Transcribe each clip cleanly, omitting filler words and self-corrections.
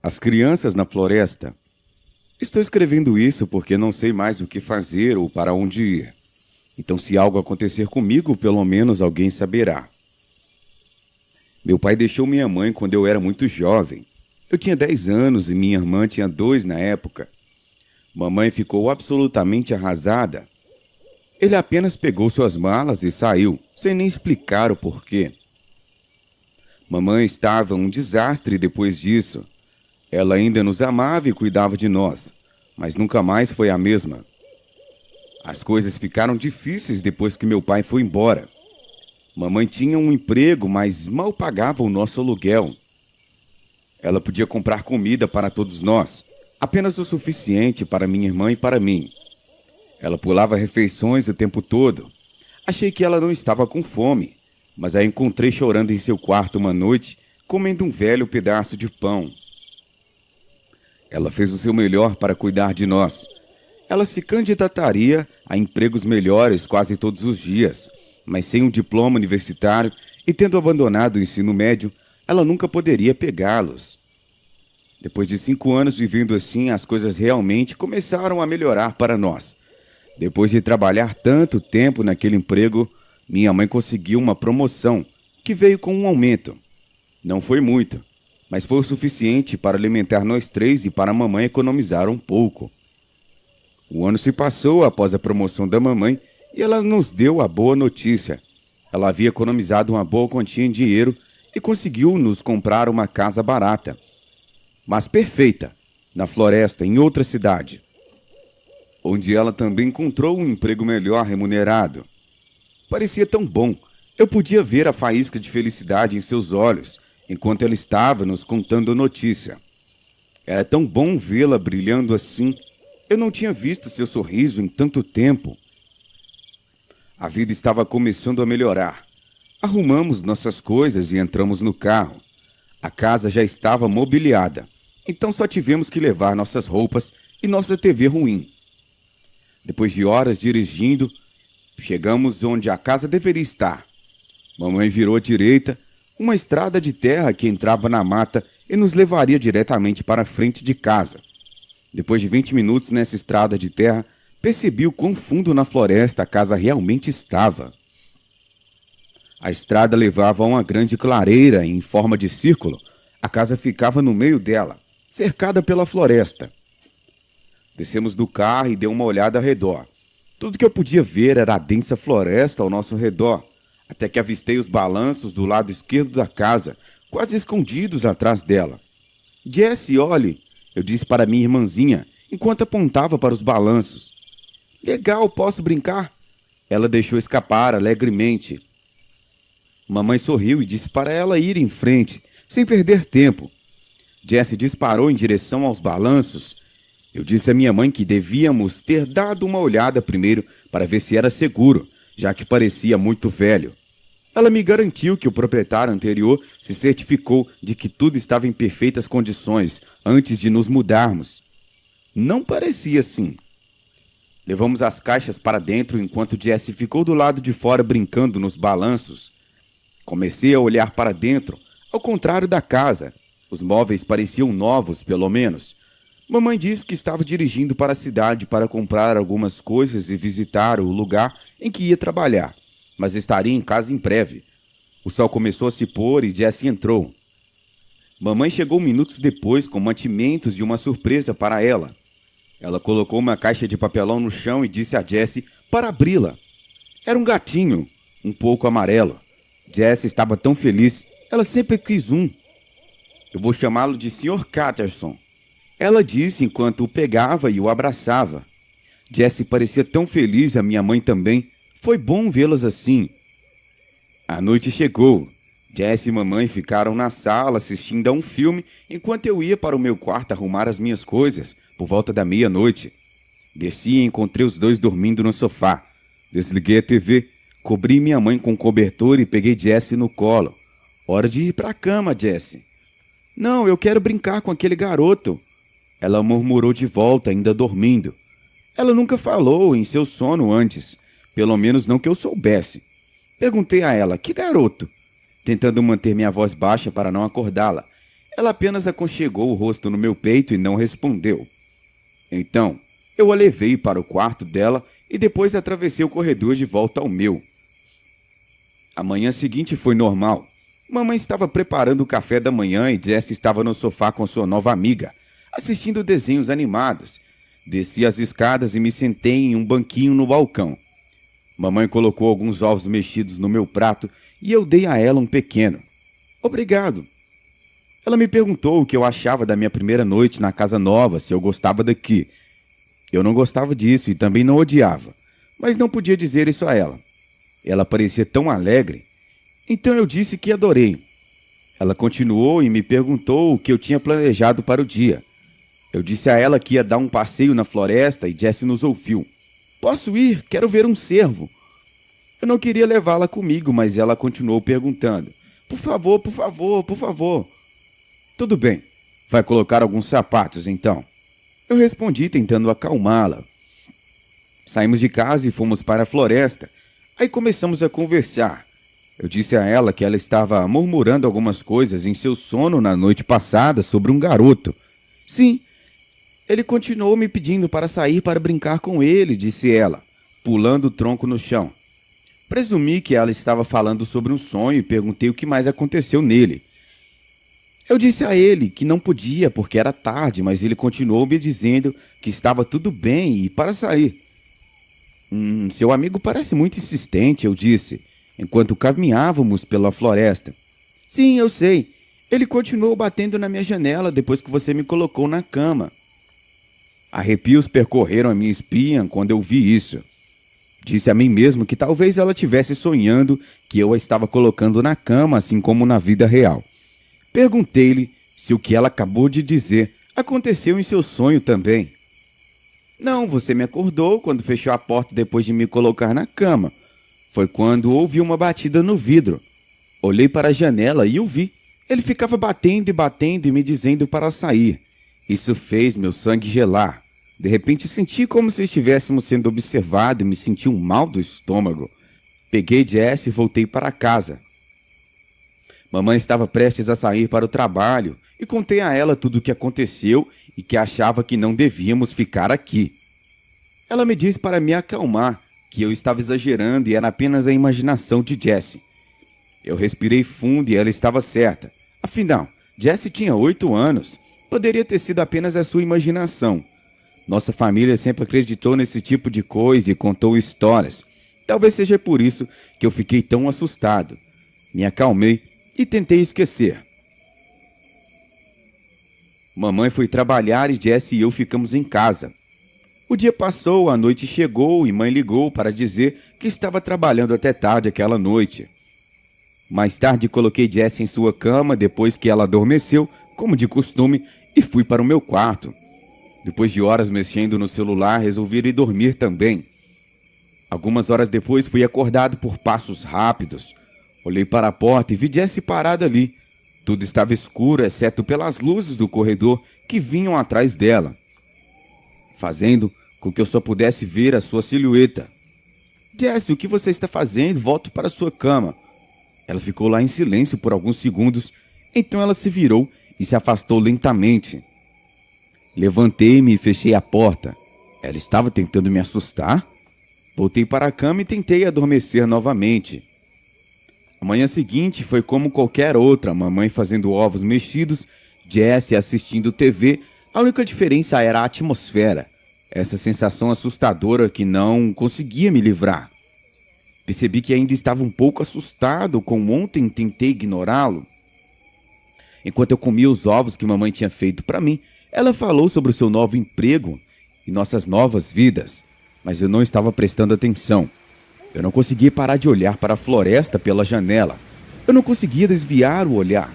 As crianças na floresta. Estou escrevendo isso porque não sei mais o que fazer ou para onde ir. Então, se algo acontecer comigo, pelo menos alguém saberá. Meu pai deixou minha mãe quando eu era muito jovem. Eu tinha 10 anos e minha irmã tinha 2 na época. Mamãe ficou absolutamente arrasada. Ele apenas pegou suas malas e saiu, sem nem explicar o porquê. Mamãe estava um desastre depois disso. Ela ainda nos amava e cuidava de nós, mas nunca mais foi a mesma. As coisas ficaram difíceis depois que meu pai foi embora. Mamãe tinha um emprego, mas mal pagava o nosso aluguel. Ela podia comprar comida para todos nós, apenas o suficiente para minha irmã e para mim. Ela pulava refeições o tempo todo. Achei que ela não estava com fome, mas a encontrei chorando em seu quarto uma noite, comendo um velho pedaço de pão. Ela fez o seu melhor para cuidar de nós. Ela se candidataria a empregos melhores quase todos os dias, mas sem um diploma universitário e tendo abandonado o ensino médio, ela nunca poderia pegá-los. Depois de 5 anos vivendo assim, as coisas realmente começaram a melhorar para nós. Depois de trabalhar tanto tempo naquele emprego, minha mãe conseguiu uma promoção, que veio com um aumento. Não foi muito, mas foi o suficiente para alimentar nós 3 e para a mamãe economizar um pouco. O ano se passou após a promoção da mamãe e ela nos deu a boa notícia. Ela havia economizado uma boa quantia em dinheiro e conseguiu nos comprar uma casa barata, mas perfeita, na floresta, em outra cidade, onde ela também encontrou um emprego melhor remunerado. Parecia tão bom. Eu podia ver a faísca de felicidade em seus olhos enquanto ela estava nos contando a notícia. Era tão bom vê-la brilhando assim. Eu não tinha visto seu sorriso em tanto tempo. A vida estava começando a melhorar. Arrumamos nossas coisas e entramos no carro. A casa já estava mobiliada, então só tivemos que levar nossas roupas e nossa TV ruim. Depois de horas dirigindo, chegamos onde a casa deveria estar. Mamãe virou à direita, uma estrada de terra que entrava na mata e nos levaria diretamente para a frente de casa. Depois de 20 minutos nessa estrada de terra, percebi o quão fundo na floresta a casa realmente estava. A estrada levava a uma grande clareira em forma de círculo. A casa ficava no meio dela, cercada pela floresta. Descemos do carro e dei uma olhada ao redor. Tudo que eu podia ver era a densa floresta ao nosso redor, até que avistei os balanços do lado esquerdo da casa, quase escondidos atrás dela. "Jessie, olhe", eu disse para minha irmãzinha, enquanto apontava para os balanços. "Legal, posso brincar?" Ela deixou escapar alegremente. Mamãe sorriu e disse para ela ir em frente, sem perder tempo. Jessie disparou em direção aos balanços. Eu disse à minha mãe que devíamos ter dado uma olhada primeiro para ver se era seguro, já que parecia muito velho. Ela me garantiu que o proprietário anterior se certificou de que tudo estava em perfeitas condições antes de nos mudarmos. Não parecia assim. Levamos as caixas para dentro enquanto Jessie ficou do lado de fora brincando nos balanços. Comecei a olhar para dentro, ao contrário da casa. Os móveis pareciam novos, pelo menos. Mamãe disse que estava dirigindo para a cidade para comprar algumas coisas e visitar o lugar em que ia trabalhar, mas estaria em casa em breve. O sol começou a se pôr e Jessie entrou. Mamãe chegou minutos depois com mantimentos e uma surpresa para ela. Ela colocou uma caixa de papelão no chão e disse a Jessie para abri-la. Era um gatinho, um pouco amarelo. Jessie estava tão feliz, ela sempre quis um. "Eu vou chamá-lo de Sr. Catterson", ela disse enquanto o pegava e o abraçava. Jessie parecia tão feliz, a minha mãe também. Foi bom vê-las assim. A noite chegou. Jessie e mamãe ficaram na sala assistindo a um filme enquanto eu ia para o meu quarto arrumar as minhas coisas por volta da meia-noite. Desci e encontrei os dois dormindo no sofá. Desliguei a TV, cobri minha mãe com um cobertor e peguei Jessie no colo. "Hora de ir para a cama, Jessie." "Não, eu quero brincar com aquele garoto." Ela murmurou de volta, ainda dormindo. Ela nunca falou em seu sono antes, pelo menos não que eu soubesse. Perguntei a ela: "Que garoto?" Tentando manter minha voz baixa para não acordá-la. Ela apenas aconchegou o rosto no meu peito e não respondeu. Então, eu a levei para o quarto dela e depois atravessei o corredor de volta ao meu. A manhã seguinte foi normal. Mamãe estava preparando o café da manhã e Jessie estava no sofá com sua nova amiga, assistindo desenhos animados. Desci as escadas e me sentei em um banquinho no balcão. Mamãe colocou alguns ovos mexidos no meu prato e eu dei a ela um pequeno. Obrigado. Ela me perguntou o que eu achava da minha primeira noite na casa nova, se eu gostava daqui. Eu não gostava disso e também não odiava, mas não podia dizer isso a ela. Ela parecia tão alegre. Então eu disse que adorei. Ela continuou e me perguntou o que eu tinha planejado para o dia. Eu disse a ela que ia dar um passeio na floresta e Jessie nos ouviu. Posso ir? Quero ver um cervo. Eu não queria levá-la comigo, mas ela continuou perguntando. Por favor, por favor, por favor. Tudo bem. Vai colocar alguns sapatos, então? Eu respondi tentando acalmá-la. Saímos de casa e fomos para a floresta. Aí começamos a conversar. Eu disse a ela que ela estava murmurando algumas coisas em seu sono na noite passada sobre um garoto. Sim, ele continuou me pedindo para sair para brincar com ele, disse ela, pulando o tronco no chão. Presumi que ela estava falando sobre um sonho e perguntei o que mais aconteceu nele. Eu disse a ele que não podia porque era tarde, mas ele continuou me dizendo que estava tudo bem e para sair. Seu amigo parece muito insistente, eu disse, enquanto caminhávamos pela floresta. Sim, eu sei. Ele continuou batendo na minha janela depois que você me colocou na cama. Arrepios percorreram a minha espinha quando eu vi isso. Disse a mim mesmo que talvez ela estivesse sonhando que eu a estava colocando na cama, assim como na vida real. Perguntei-lhe se o que ela acabou de dizer aconteceu em seu sonho também. Não, você me acordou quando fechou a porta depois de me colocar na cama. Foi quando ouvi uma batida no vidro. Olhei para a janela e o vi. Ele ficava batendo e me dizendo para sair. Isso fez meu sangue gelar. De repente senti como se estivéssemos sendo observados e me senti um mal do estômago. Peguei Jessie e voltei para casa. Mamãe estava prestes a sair para o trabalho e contei a ela tudo o que aconteceu e que achava que não devíamos ficar aqui. Ela me disse para me acalmar que eu estava exagerando e era apenas a imaginação de Jessie. Eu respirei fundo e ela estava certa. Afinal, Jessie tinha 8 anos. Poderia ter sido apenas a sua imaginação. Nossa família sempre acreditou nesse tipo de coisa e contou histórias. Talvez seja por isso que eu fiquei tão assustado. Me acalmei e tentei esquecer. Mamãe foi trabalhar e Jessie e eu ficamos em casa. O dia passou, a noite chegou e mãe ligou para dizer que estava trabalhando até tarde aquela noite. Mais tarde coloquei Jessie em sua cama depois que ela adormeceu, como de costume, e fui para o meu quarto. Depois de horas mexendo no celular, resolvi ir dormir também. Algumas horas depois fui acordado por passos rápidos. Olhei para a porta e vi Jessie parada ali. Tudo estava escuro, exceto pelas luzes do corredor que vinham atrás dela, fazendo com que eu só pudesse ver a sua silhueta. Jessie, o que você está fazendo? Volte para sua cama. Ela ficou lá em silêncio por alguns segundos, então ela se virou e se afastou lentamente. Levantei-me e fechei a porta. Ela estava tentando me assustar? Voltei para a cama e tentei adormecer novamente. A manhã seguinte foi como qualquer outra, mamãe fazendo ovos mexidos, Jessie assistindo TV. A única diferença era a atmosfera, essa sensação assustadora que não conseguia me livrar. Percebi que ainda estava um pouco assustado com ontem e tentei ignorá-lo. Enquanto eu comia os ovos que mamãe tinha feito para mim, ela falou sobre o seu novo emprego e nossas novas vidas, mas eu não estava prestando atenção. Eu não conseguia parar de olhar para a floresta pela janela. Eu não conseguia desviar o olhar.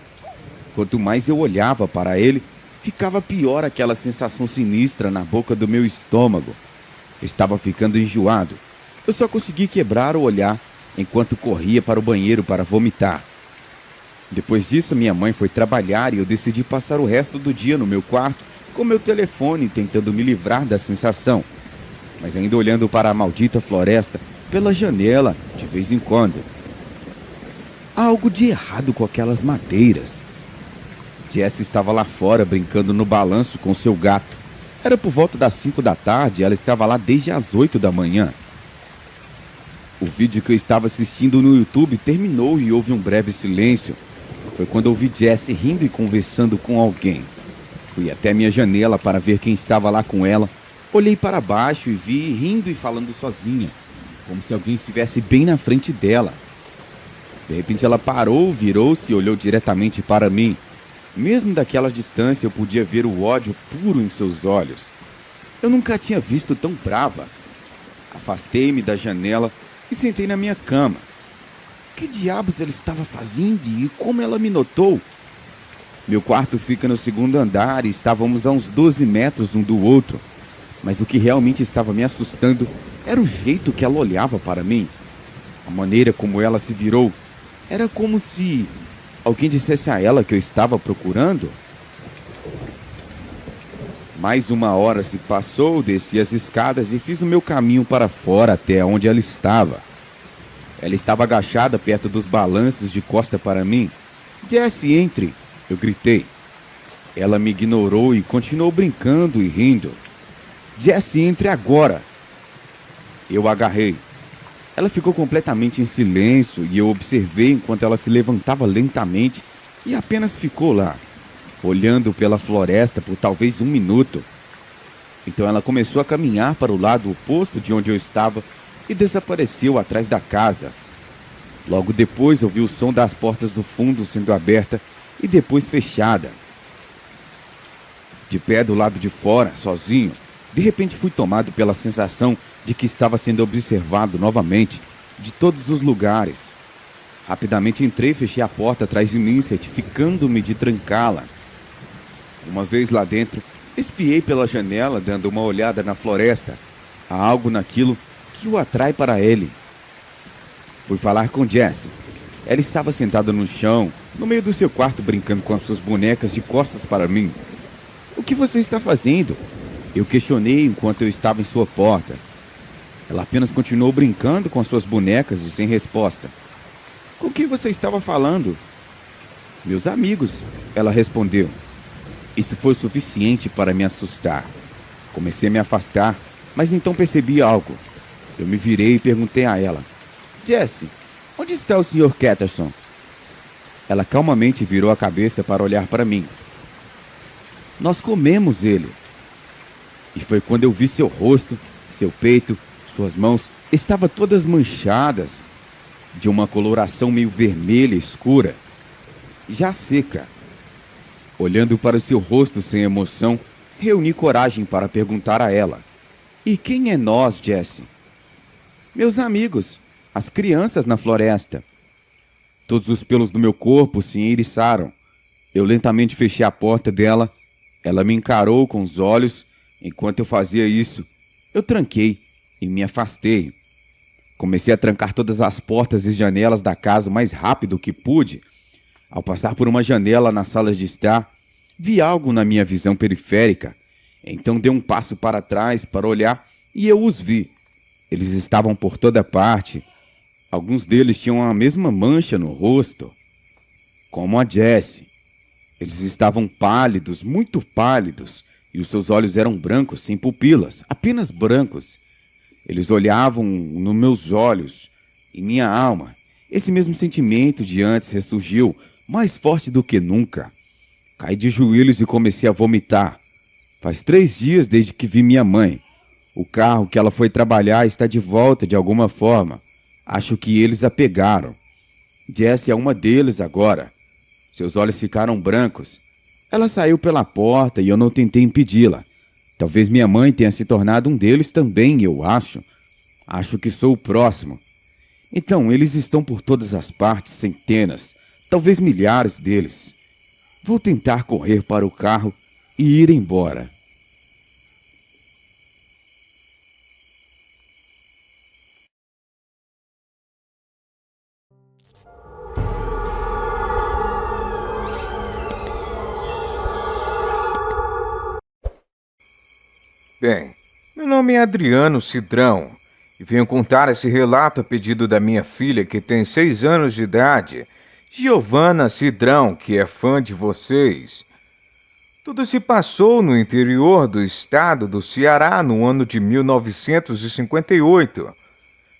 Quanto mais eu olhava para ele, ficava pior aquela sensação sinistra na boca do meu estômago. Eu estava ficando enjoado. Eu só consegui quebrar o olhar enquanto corria para o banheiro para vomitar. Depois disso, minha mãe foi trabalhar e eu decidi passar o resto do dia no meu quarto com meu telefone tentando me livrar da sensação, mas ainda olhando para a maldita floresta pela janela de vez em quando. Há algo de errado com aquelas madeiras. Jess estava lá fora brincando no balanço com seu gato. Era por volta das 5 da tarde e ela estava lá desde as 8 da manhã. O vídeo que eu estava assistindo no YouTube terminou e houve um breve silêncio. Foi quando ouvi Jess rindo e conversando com alguém. Fui até minha janela para ver quem estava lá com ela. Olhei para baixo e vi rindo e falando sozinha, como se alguém estivesse bem na frente dela. De repente ela parou, virou-se e olhou diretamente para mim. Mesmo daquela distância eu podia ver o ódio puro em seus olhos. Eu nunca a tinha visto tão brava. Afastei-me da janela e sentei na minha cama. Que diabos ela estava fazendo e como ela me notou? Meu quarto fica no segundo andar e estávamos a uns 12 metros um do outro. Mas o que realmente estava me assustando era o jeito que ela olhava para mim. A maneira como ela se virou era como se alguém dissesse a ela que eu estava procurando. Mais uma hora se passou, desci as escadas e fiz o meu caminho para fora até onde ela estava. Ela estava agachada perto dos balanços de costa para mim. Jesse, entre! Eu gritei. Ela me ignorou e continuou brincando e rindo. Jesse, entre agora! Eu agarrei. Ela ficou completamente em silêncio e eu observei enquanto ela se levantava lentamente e apenas ficou lá, olhando pela floresta por talvez 1 minuto. Então ela começou a caminhar para o lado oposto de onde eu estava e desapareceu atrás da casa. Logo depois ouvi o som das portas do fundo sendo aberta e depois fechada. De pé do lado de fora, sozinho, de repente fui tomado pela sensação de que estava sendo observado novamente, de todos os lugares. Rapidamente entrei e fechei a porta atrás de mim, certificando-me de trancá-la. Uma vez lá dentro, espiei pela janela, dando uma olhada na floresta. Há algo naquilo que o atrai para ele. Fui falar com Jess. Ela estava sentada no chão, no meio do seu quarto, brincando com as suas bonecas de costas para mim. O que você está fazendo? Eu questionei enquanto eu estava em sua porta. Ela apenas continuou brincando com as suas bonecas e sem resposta. Com quem você estava falando? Meus amigos, ela respondeu. Isso foi o suficiente para me assustar. Comecei a me afastar, mas então percebi algo. Eu me virei e perguntei a ela. Jesse, onde está o Sr. Catterson? Ela calmamente virou a cabeça para olhar para mim. Nós comemos ele. E foi quando eu vi seu rosto, seu peito, suas mãos, estavam todas manchadas, de uma coloração meio vermelha escura, já seca. Olhando para o seu rosto sem emoção, reuni coragem para perguntar a ela. E quem é nós, Jesse? Meus amigos, as crianças na floresta. Todos os pelos do meu corpo se eriçaram. Eu lentamente fechei a porta dela. Ela me encarou com os olhos. Enquanto eu fazia isso, eu tranquei e me afastei. Comecei a trancar todas as portas e janelas da casa o mais rápido que pude. Ao passar por uma janela na sala de estar, vi algo na minha visão periférica. Então dei um passo para trás para olhar e eu os vi. Eles estavam por toda parte. Alguns deles tinham a mesma mancha no rosto, como a Jessie. Eles estavam pálidos, muito pálidos, e os seus olhos eram brancos, sem pupilas, apenas brancos. Eles olhavam nos meus olhos, em minha alma. Esse mesmo sentimento de antes ressurgiu, mais forte do que nunca. Caí de joelhos e comecei a vomitar. Faz 3 dias desde que vi minha mãe. O carro que ela foi trabalhar está de volta de alguma forma. Acho que eles a pegaram. Jessie é uma deles agora. Seus olhos ficaram brancos. Ela saiu pela porta e eu não tentei impedi-la. Talvez minha mãe tenha se tornado um deles também, eu acho. Acho que sou o próximo. Então, eles estão por todas as partes, centenas, talvez milhares deles. Vou tentar correr para o carro e ir embora. Bem, meu nome é Adriano Cidrão e venho contar esse relato a pedido da minha filha, que tem 6 anos de idade, Giovana Cidrão, que é fã de vocês. Tudo se passou no interior do estado do Ceará no ano de 1958.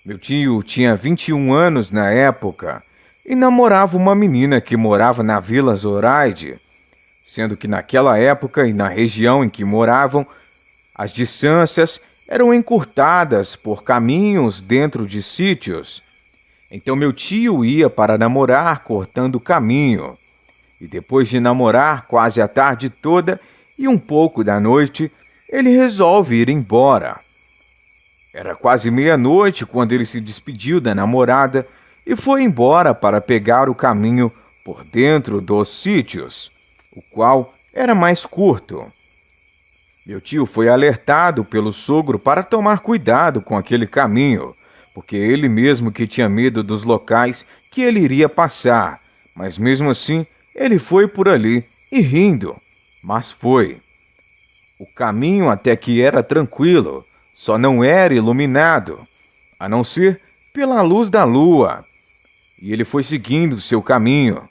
Meu tio tinha 21 anos na época e namorava uma menina que morava na Vila Zoraide, sendo que naquela época e na região em que moravam, as distâncias eram encurtadas por caminhos dentro de sítios. Então meu tio ia para namorar cortando o caminho. E depois de namorar quase a tarde toda e um pouco da noite, ele resolve ir embora. Era quase meia-noite quando ele se despediu da namorada e foi embora para pegar o caminho por dentro dos sítios, o qual era mais curto. Meu tio foi alertado pelo sogro para tomar cuidado com aquele caminho, porque ele mesmo que tinha medo dos locais que ele iria passar, mas mesmo assim ele foi por ali e rindo, mas foi. O caminho até que era tranquilo, só não era iluminado, a não ser pela luz da lua. E ele foi seguindo seu caminho.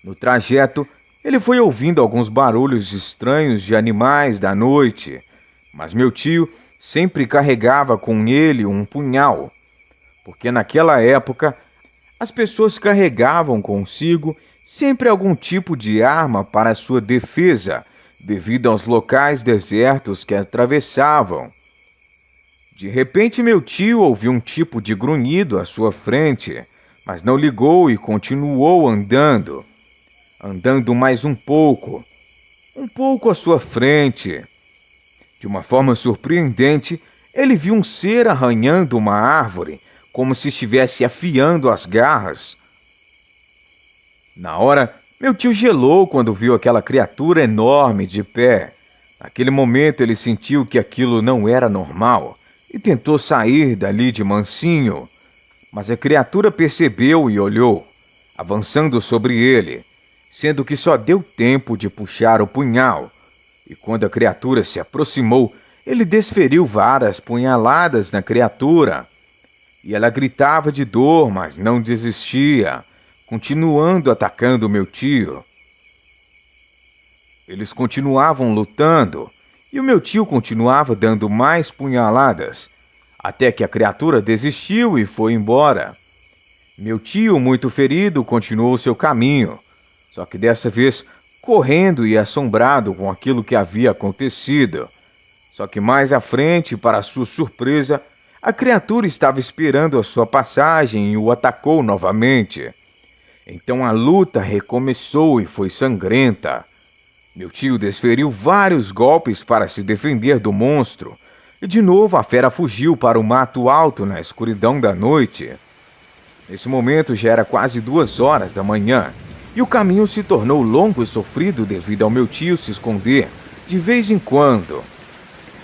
No trajeto, ele foi ouvindo alguns barulhos estranhos de animais da noite, mas meu tio sempre carregava com ele um punhal, porque naquela época as pessoas carregavam consigo sempre algum tipo de arma para sua defesa, devido aos locais desertos que atravessavam. De repente, meu tio ouviu um tipo de grunhido à sua frente, mas não ligou e continuou andando. Andando mais um pouco à sua frente. De uma forma surpreendente, ele viu um ser arranhando uma árvore, como se estivesse afiando as garras. Na hora, meu tio gelou quando viu aquela criatura enorme de pé. Naquele momento, ele sentiu que aquilo não era normal e tentou sair dali de mansinho. Mas a criatura percebeu e olhou, avançando sobre ele, sendo que só deu tempo de puxar o punhal. E quando a criatura se aproximou, ele desferiu várias punhaladas na criatura. E ela gritava de dor, mas não desistia, continuando atacando meu tio. Eles continuavam lutando, e o meu tio continuava dando mais punhaladas, até que a criatura desistiu e foi embora. Meu tio, muito ferido, continuou seu caminho, só que dessa vez correndo e assombrado com aquilo que havia acontecido. Só que mais à frente, para sua surpresa, a criatura estava esperando a sua passagem e o atacou novamente. Então a luta recomeçou e foi sangrenta. Meu tio desferiu vários golpes para se defender do monstro, e de novo a fera fugiu para o mato alto na escuridão da noite. Nesse momento já era quase 2 horas da manhã, e o caminho se tornou longo e sofrido devido ao meu tio se esconder de vez em quando.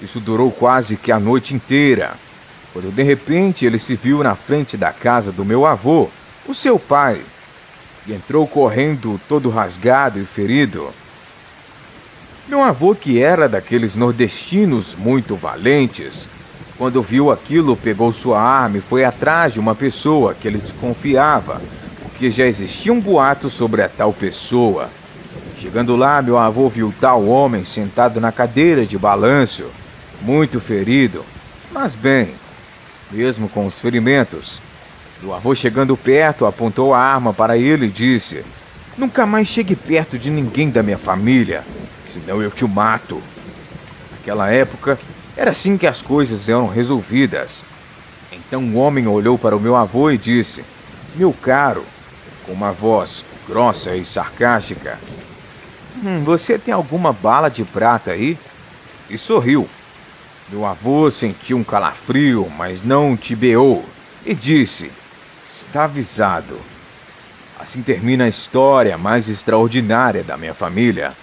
Isso durou quase que a noite inteira, quando de repente ele se viu na frente da casa do meu avô, o seu pai, e entrou correndo todo rasgado e ferido. Meu avô, que era daqueles nordestinos muito valentes, quando viu aquilo, pegou sua arma e foi atrás de uma pessoa que ele desconfiava, porque já existia um boato sobre a tal pessoa. Chegando lá, meu avô viu tal homem sentado na cadeira de balanço, muito ferido, mas bem, mesmo com os ferimentos. Meu avô, chegando perto, apontou a arma para ele e disse: "Nunca mais chegue perto de ninguém da minha família, senão eu te mato." Naquela época, era assim que as coisas eram resolvidas. Então o homem olhou para o meu avô e disse: "Meu caro," com uma voz grossa e sarcástica, "você tem alguma bala de prata aí?" E sorriu. Meu avô sentiu um calafrio, mas não tibeou, e disse: "Está avisado." Assim termina a história mais extraordinária da minha família.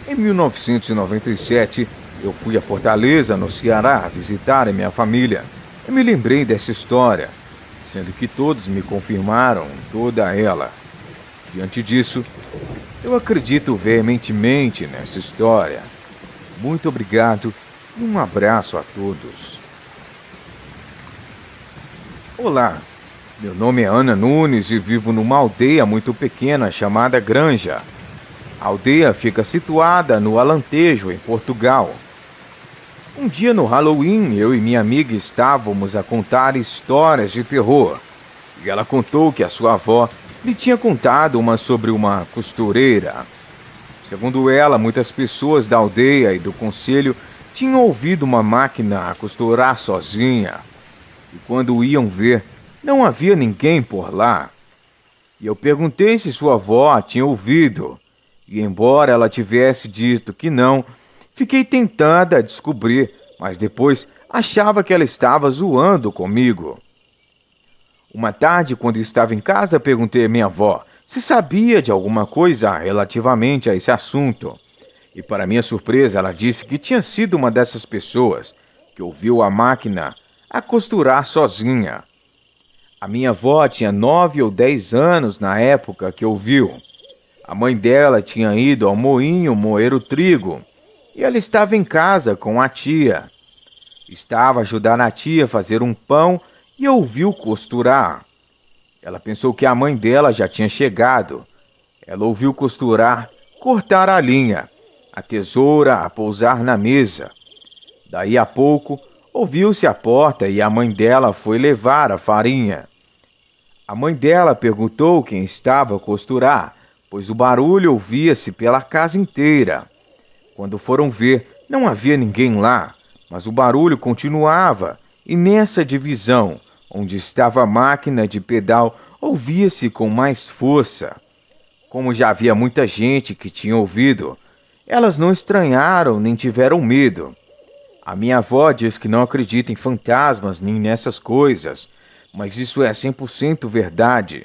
Em 1997, eu fui a Fortaleza, no Ceará, visitar a minha família. Eu me lembrei dessa história, sendo que todos me confirmaram toda ela. Diante disso, eu acredito veementemente nessa história. Muito obrigado e um abraço a todos. Olá, meu nome é Ana Nunes e vivo numa aldeia muito pequena chamada Granja. A aldeia fica situada no Alentejo, em Portugal. Um dia no Halloween, eu e minha amiga estávamos a contar histórias de terror. E ela contou que a sua avó lhe tinha contado uma sobre uma costureira. Segundo ela, muitas pessoas da aldeia e do concelho tinham ouvido uma máquina a costurar sozinha. E quando iam ver, não havia ninguém por lá. E eu perguntei se sua avó tinha ouvido. E embora ela tivesse dito que não, fiquei tentada a descobrir, mas depois achava que ela estava zoando comigo. Uma tarde, quando estava em casa, perguntei à minha avó se sabia de alguma coisa relativamente a esse assunto. E para minha surpresa, ela disse que tinha sido uma dessas pessoas que ouviu a máquina a costurar sozinha. A minha avó tinha 9 ou 10 anos na época que ouviu. A mãe dela tinha ido ao moinho moer o trigo e ela estava em casa com a tia. Estava ajudando a tia a fazer um pão e ouviu costurar. Ela pensou que a mãe dela já tinha chegado. Ela ouviu costurar, cortar a linha, a tesoura a pousar na mesa. Daí a pouco, ouviu-se a porta e a mãe dela foi levar a farinha. A mãe dela perguntou quem estava a costurar, pois o barulho ouvia-se pela casa inteira. Quando foram ver, não havia ninguém lá, mas o barulho continuava, e nessa divisão, onde estava a máquina de pedal, ouvia-se com mais força. Como já havia muita gente que tinha ouvido, elas não estranharam nem tiveram medo. A minha avó diz que não acredita em fantasmas nem nessas coisas, mas isso é 100% verdade.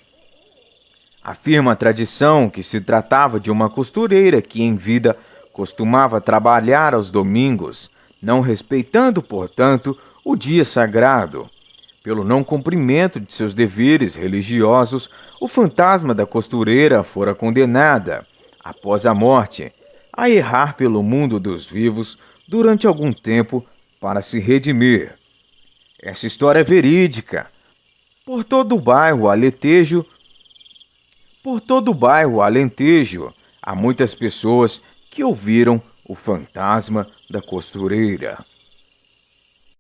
Afirma a tradição que se tratava de uma costureira que em vida costumava trabalhar aos domingos, não respeitando, portanto, o dia sagrado. Pelo não cumprimento de seus deveres religiosos, o fantasma da costureira fora condenada, após a morte, a errar pelo mundo dos vivos durante algum tempo para se redimir. Essa história é verídica. Por todo o bairro Alentejo, há muitas pessoas que ouviram o fantasma da costureira.